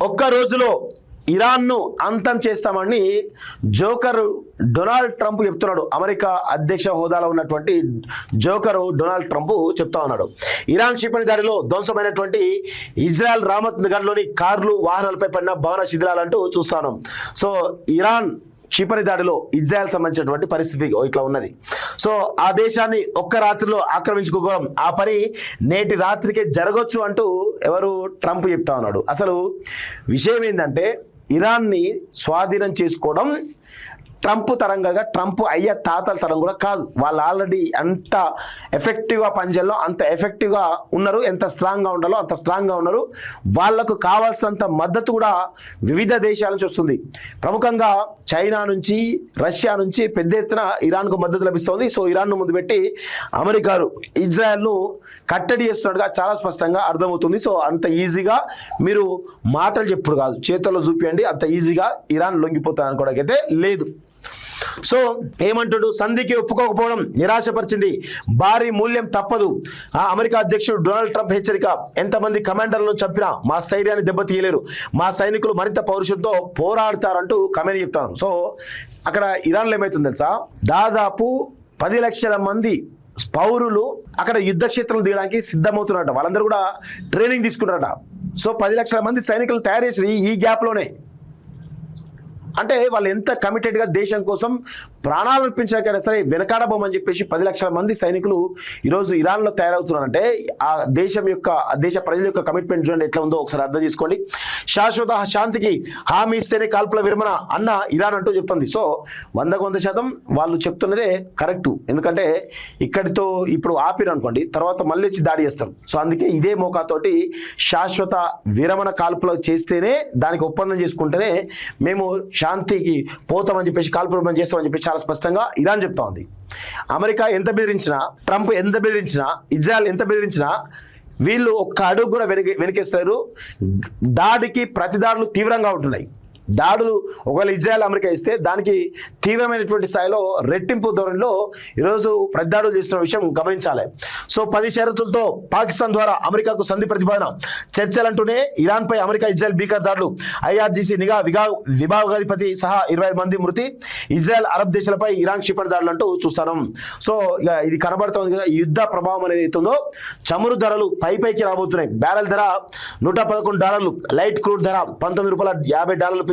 ఒక్క రోజులో ఇరాన్ను అంతం చేస్తామని జోకర్ డొనాల్డ్ ట్రంప్ చెప్తున్నాడు. అమెరికా అధ్యక్ష హోదాలో ఉన్నటువంటి జోకర్ డొనాల్డ్ ట్రంప్ చెప్తా ఉన్నాడు. ఇరాన్ క్షిపణి దాడిలో ధ్వంసమైనటువంటి ఇజ్రాయెల్ రామత్ నగర్లోని కార్లు వాహనాలపై పడిన భవన శిథిలాలంటూ చూస్తాను. సో ఇరాన్ క్షిపణి దాడిలో ఇజ్రాయెల్ సంబంధించినటువంటి పరిస్థితి ఇట్లా ఉన్నది. సో ఆ దేశాన్ని ఒక్క రాత్రిలో ఆక్రమించుకోవడం, ఆ పని నేటి రాత్రికే జరగొచ్చు అంటూ ఎవరు ట్రంప్ చెప్తా ఉన్నాడు. అసలు విషయం ఏంటంటే ఇరాన్ని స్వాధీనం చేసుకోవడం ట్రంప్ తరంగా, ట్రంప్ అయ్యే తాతల తరం కూడా కాదు. వాళ్ళు ఆల్రెడీ అంత ఎఫెక్టివ్గా పనిచేయాలో అంత ఎఫెక్టివ్గా ఉన్నారు, ఎంత స్ట్రాంగ్గా ఉండాలో అంత స్ట్రాంగ్గా ఉన్నారు. వాళ్లకు కావాల్సినంత మద్దతు కూడా వివిధ దేశాల నుంచి వస్తుంది. ప్రముఖంగా చైనా నుంచి, రష్యా నుంచి పెద్ద ఎత్తున ఇరాన్కు మద్దతు లభిస్తోంది. సో ఇరాన్ను ముందు పెట్టి అమెరికాను ఇజ్రాయెల్ను కట్టడి చేస్తున్నట్టుగా చాలా స్పష్టంగా అర్థమవుతుంది. సో అంత ఈజీగా మీరు మాటలు చెప్పుడు కాదు, చేతుల్లో చూపియండి, అంత ఈజీగా ఇరాన్ లొంగిపోతుంది అనుకోవడానికైతే లేదు. సో ఏమంటాడు, సంధికి ఒప్పుకోకపోవడం నిరాశపరిచింది, భారీ మూల్యం తప్పదు. అమెరికా అధ్యక్షుడు డొనాల్డ్ ట్రంప్ హెచ్చరిక, ఎంతమంది కమాండర్లను చంపినా మా స్థైర్యాన్ని దెబ్బతీయలేరు, మా సైనికులు మరింత పౌరుషంతో పోరాడతారంటూ కమెంట్ చెప్తారు. సో అక్కడ ఇరాన్లో ఏమవుతుంది తెలుసా, దాదాపు 10 లక్షల మంది పౌరులు అక్కడ యుద్ధ క్షేత్రం దిగడానికి సిద్ధమవుతున్నారట. వాళ్ళందరూ కూడా ట్రైనింగ్ తీసుకున్నారట. సో 10 లక్షల మంది సైనికులు తయారు చేసి ఈ గ్యాప్లోనే, అంటే వాళ్ళు ఎంత కమిటెడ్గా దేశం కోసం ప్రాణాలు అర్పించాకైనా సరే వెనకాడబోమని చెప్పేసి 10 లక్షల మంది సైనికులు ఈరోజు ఇరాన్లో తయారవుతున్నారంటే ఆ దేశ ప్రజల యొక్క కమిట్మెంట్ చూడండి ఎట్లా ఉందో ఒకసారి అర్థం చేసుకోండి. శాశ్వత శాంతికి హామీ ఇస్తేనే కాల్పుల విరమణ అన్న ఇరాన్ అంటూ చెప్తుంది. సో 100% వాళ్ళు చెప్తున్నదే కరెక్టు. ఎందుకంటే ఇక్కడితో ఇప్పుడు ఆపిరు అనుకోండి, తర్వాత మళ్ళీ వచ్చి దాడి చేస్తారు. సో అందుకే ఇదే మోకాతోటి శాశ్వత విరమణ కాల్పులు చేస్తేనే, దానికి ఒప్పందం చేసుకుంటేనే మేము శాంతికి పోతామని చెప్పేసి, కాల్పులు చేస్తామని చెప్పేసి చాలా స్పష్టంగా ఇరాన్ చెప్తా ఉంది. అమెరికా ఎంత బెదిరించినా, ట్రంప్ ఎంత బెదిరించినా, ఇజ్రాయెల్ ఎంత బెదిరించినా వీళ్ళు ఒక్క అడుగు కూడా వెనకేస్తారు. దాడికి ప్రతిదాడులు తీవ్రంగా ఉంటున్నాయి. దాడులు ఒకవేళ ఇజ్రాయెల్ అమెరికా ఇస్తే దానికి తీవ్రమైనటువంటి స్థాయిలో రెట్టింపు ధోరణిలో ఈరోజు ప్రతిదాడులు చేస్తున్న విషయం గమనించాలి. సో 10 షరతులతో పాకిస్తాన్ ద్వారా అమెరికాకు సంధి ప్రతిపాదన, చర్చలంటూనే ఇరాన్పై అమెరికా ఇజ్రాయెల్ భీకర దాడులు, IRGC నిఘా విభాగాధిపతి సహా 25 మంది మృతి, ఇజ్రాయెల్ అరబ్ దేశాలపై ఇరాన్ క్షిపణి దాడులు అంటూ చూస్తాను. సో ఇక ఇది కనబడుతోంది కదా, ఈ యుద్ధ ప్రభావం అనేది అవుతుందో. చమురు ధరలు పైకి రాబోతున్నాయి. బ్యారెల్ ధర $111, లైట్ క్రూడ్ ధర $19.50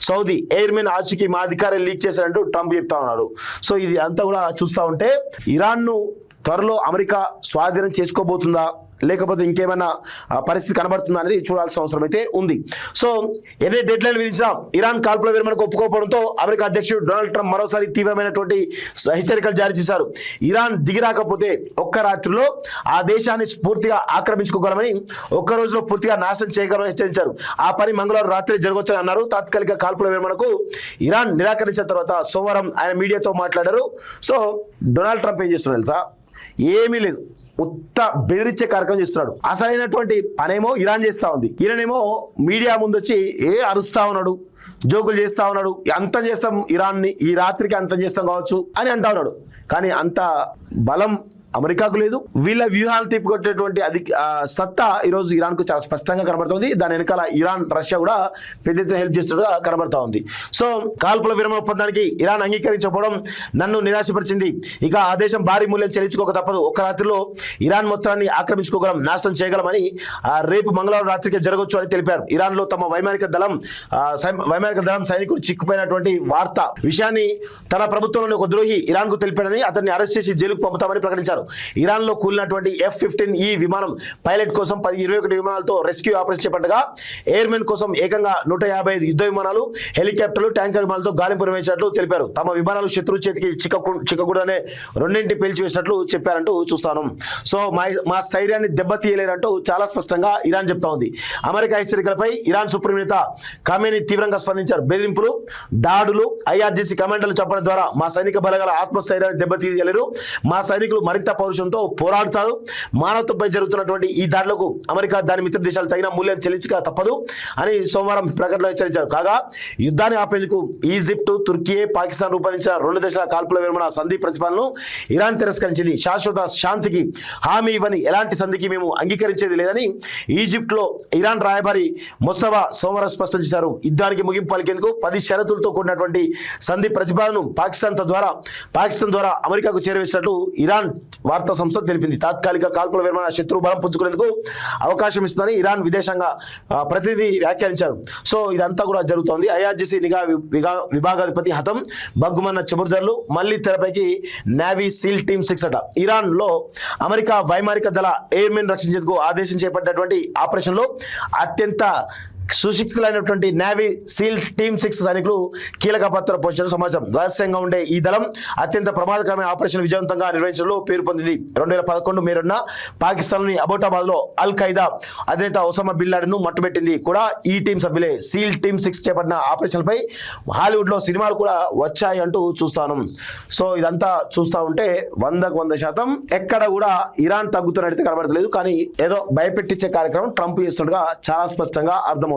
సౌదీ ఎయిర్మెన్ ఆచూకీ మా అధికారులు లీక్ చేశారంటూ ట్రంప్ చెప్తా ఉన్నాడు. సో ఇది అంతా కూడా చూస్తూ ఉంటే ఇరాన్ను త్వరలో అమెరికా స్వాధీనం చేసుకోబోతుందా, లేకపోతే ఇంకేమైనా పరిస్థితి కనబడుతుందా అనేది చూడాల్సిన అవసరం అయితే ఉంది. సో ఎన్ని డెడ్ లైన్ విధించినా ఇరాన్ కాల్పుల విరమణకు ఒప్పుకోకపోవడంతో అమెరికా అధ్యక్షుడు డొనాల్డ్ ట్రంప్ మరోసారి తీవ్రమైనటువంటి హెచ్చరికలు జారీ చేశారు. ఇరాన్ దిగిరాకపోతే ఒక్క రాత్రిలో ఆ దేశాన్ని పూర్తిగా ఆక్రమించుకోగలమని, ఒక్క రోజులో పూర్తిగా నాశనం చేయగలమని హెచ్చరించారు. ఆ పని మంగళవారం రాత్రి జరగవచ్చని అన్నారు. తాత్కాలిక కాల్పుల విరమణకు ఇరాన్ నిరాకరించిన తర్వాత సోమవారం ఆయన మీడియాతో మాట్లాడారు. సో డొనాల్డ్ ట్రంప్ ఏం చేస్తున్నారు తెలుసా, ఏమీ లేదు, ఉత్త బెదిరించే కార్యక్రమం చేస్తున్నాడు. అసలైనటువంటి పనేమో ఇరాన్ చేస్తూ ఉంది. ఈయనేమో మీడియా ముందు వచ్చి అరుస్తా ఉన్నాడు, జోకులు చేస్తా ఉన్నాడు. అంతం చేస్తాం ఇరాన్ని, ఈ రాత్రికి అంతం చేస్తాం కావచ్చు అని అంటా ఉన్నాడు. కానీ అంత బలం అమెరికాకు లేదు. వీళ్ళ వ్యూహాలు తిప్పికొట్టేటువంటి సత్తా ఈరోజు ఇరాన్కు చాలా స్పష్టంగా కనబడుతుంది. దాని వెనకాల ఇరాన్, రష్యా కూడా పెద్ద ఎత్తున హెల్ప్ చేస్తున్నట్టుగా కనబడతా ఉంది. సో కాల్పుల విరమణ ఒప్పందానికి ఇరాన్ అంగీకరించకపోవడం నన్ను నిరాశపరిచింది. ఇక ఆ దేశం భారీ మూల్యం చెల్లించుకోక తప్పదు. ఒక్క రాత్రిలో ఇరాన్ మొత్తాన్ని ఆక్రమించుకోగలం, నాశనం చేయగలమని రేపు మంగళవారం రాత్రికి జరగవచ్చు అని తెలిపారు. ఇరాన్లో తమ వైమానిక దళం సైనికుడు చిక్కుపోయినటువంటి వార్త విషయాన్ని తన ప్రభుత్వంలోని ఒక ద్రోహి ఇరాన్కు తెలిపాడని, అతన్ని అరెస్ట్ చేసి జైలుకు పంపుతామని ప్రకటించారు. ఇరాన్లో కూలినటువంటి F-15E విమానం పైలట్ కోసం 21 విమానాలతో రెస్క్యూ ఆపరేషన్ చేపట్టగా ఎయిర్మెన్ కోసం ఏకంగా 155 యుద్ధ విమానాలు, హెలికాప్టర్లు, ట్యాంకర్ విమానాలతో గాలింపు నిర్వహించినట్లు తెలిపారు. తమ విమానాలు శత్రు చేతికి చిక్కకూడనే రెండింటి పేల్చివేసినట్లు చెప్పారంటూ చూస్తాను. సో మా స్థైర్యాన్ని దెబ్బతీయలేరంటూ చాలా స్పష్టంగా ఇరాన్ చెప్తా ఉంది. అమెరికా హెచ్చరికలపై ఇరాన్ సుప్రీం నేత ఖమేనీ తీవ్రంగా స్పందించారు. బెదిరింపులు, దాడులు, IRGC కమాండర్లు చెప్పడం ద్వారా మా సైనిక బలగాల ఆత్మస్థైర్యాన్ని దెబ్బతీయలేరు, మా సైనికులు మరింత పౌరుషంతో పోరాడుతారు. మానవత్వంపై జరుగుతున్నటువంటి ఈ దాడులకు అమెరికా దాని మిత్ర దేశాలు తగిన మూల్యం చెల్లించక తప్పదు అని సోమవారం ప్రకటనలో హెచ్చరించారు. కాగా యుద్ధాన్ని ఆపేందుకు ఈజిప్ట్, తుర్కీ, పాకిస్తాన్ రూపొందించిన 2 దేశాల కాల్పుల విరమణ సంధి ప్రతిపాదనను ఇరాన్ తిరస్కరించింది. శాశ్వత శాంతికి హామీ ఇవ్వని ఎలాంటి సంధికి మేము అంగీకరించేది లేదని ఈజిప్ట్లో ఇరాన్ రాయబారి ముస్తఫా సోమవారం స్పష్టం చేశారు. యుద్ధానికి ముగింపు పలికేందుకు 10 షరతులతో కూడినటువంటి సంధి ప్రతిపాదనను పాకిస్తాన్ ద్వారా అమెరికాకు చేరవేసినట్లు ఇరాన్ వార్తా సంస్థ తెలిపింది. తాత్కాలిక కాల్పుల విరమణ శత్రు బలం పుంజుకునేందుకు అవకాశం ఇస్తుందని ఇరాన్ విదేశాంగ ప్రతినిధి వ్యాఖ్యానించారు. సో ఇదంతా కూడా జరుగుతోంది. ఐఆర్జీసీ నిఘా విభాగాధిపతి హతం బగ్గుమన్న చెబురుదారులు మళ్లీ తెరపైకి నేవీ సీల్ టీమ్ 6 అట. ఇరాన్ లో అమెరికా వైమానిక దళ ఎయిర్మెన్ రక్షించేందుకు ఆదేశం చేపట్టినటువంటి ఆపరేషన్ లో అత్యంత సుశిక్షితులైనటువంటి నేవీ సీల్ టీమ్ 6 సైనికులు కీలక పాత్ర పోషించిన సమాచారం. రహస్యంగా ఉండే ఈ దళం అత్యంత ప్రమాదకరమైన ఆపరేషన్ విజయవంతంగా నిర్వహించడంలో పేరు పొందింది. 2011 మే 2న పాకిస్తాన్లోని అబోటాబాద్ లో అల్ ఖైదా అధినేత ఒసామా బిన్ లాడెన్ ను మట్టుబెట్టింది కూడా ఈ టీం సభ్యులే. సీల్ టీమ్ 6 చేపట్టిన ఆపరేషన్ పై హాలీవుడ్ లో సినిమాలు కూడా వచ్చాయి అంటూ చూస్తాను. సో ఇదంతా చూస్తూ ఉంటే 100% ఎక్కడ కూడా ఇరాన్ తగ్గుతున్నట్టు కనబడతలేదు. కానీ ఏదో భయపెట్టించే కార్యక్రమం ట్రంప్ చేస్తుండగా చాలా స్పష్టంగా అర్థమవుతోంది.